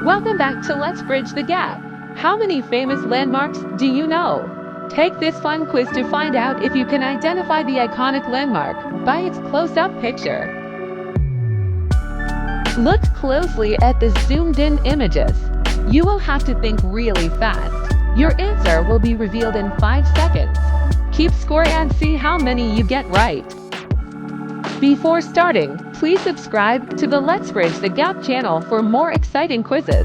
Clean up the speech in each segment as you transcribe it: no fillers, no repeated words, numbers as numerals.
Welcome back to Let's Bridge the Gap. How many famous landmarks do you know? Take this fun quiz to find out if you can identify the iconic landmark by its close-up picture. Look closely at the zoomed-in images. You will have to think really fast. Your answer will be revealed in 5 seconds. Keep score and see how many you get right. Before starting, please subscribe to the Let's Bridge the Gap channel for more exciting quizzes.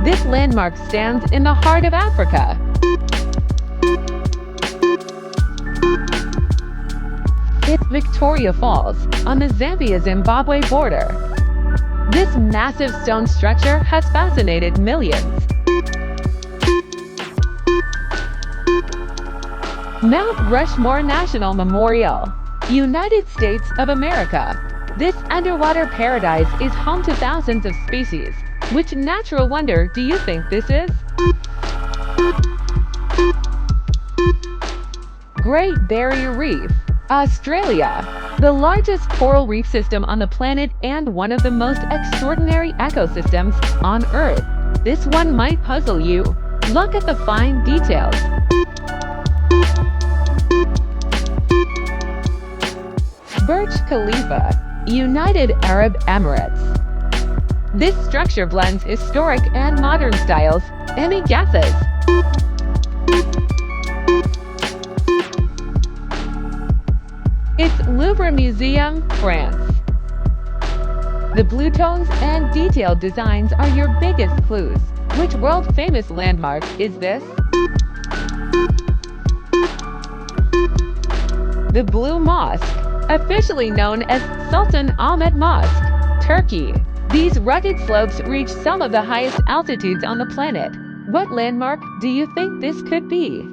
This landmark stands in the heart of Africa. It's Victoria Falls, on the Zambia-Zimbabwe border. This massive stone structure has fascinated millions. Mount Rushmore National Memorial, United States of America. This underwater paradise is home to thousands of species. Which natural wonder do you think this is? Great Barrier Reef, Australia. The largest coral reef system on the planet and one of the most extraordinary ecosystems on Earth. This one might puzzle you. Look at the fine details. Burj Khalifa, United Arab Emirates. This structure blends historic and modern styles. Any guesses? It's Louvre Museum, France. The blue tones and detailed designs are your biggest clues. Which world-famous landmark is this? The Blue Mosque, officially known as Sultan Ahmet Mosque, Turkey. These rugged slopes reach some of the highest altitudes on the planet. What landmark do you think this could be?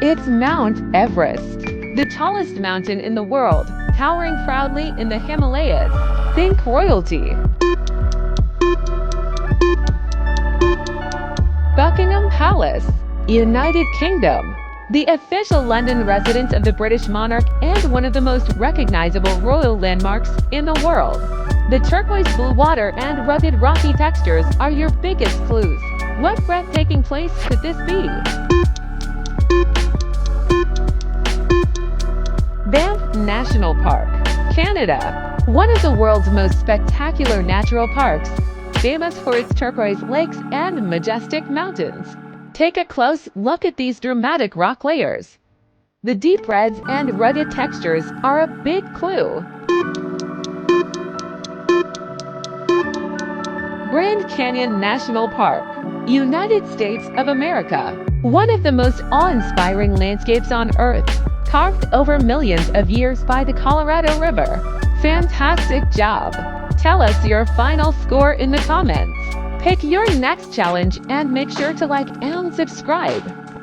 It's Mount Everest, the tallest mountain in the world, towering proudly in the Himalayas. Think royalty. Buckingham Palace, United Kingdom. The official London residence of the British monarch and one of the most recognizable royal landmarks in the world. The turquoise blue water and rugged rocky textures are your biggest clues. What breathtaking place could this be? Banff National Park, Canada. One of the world's most spectacular natural parks, famous for its turquoise lakes and majestic mountains. Take a close look at these dramatic rock layers. The deep reds and rugged textures are a big clue. Grand Canyon National Park, United States of America. One of the most awe-inspiring landscapes on Earth, carved over millions of years by the Colorado River. Fantastic job! Tell us your final score in the comments. Pick your next challenge and make sure to like and subscribe.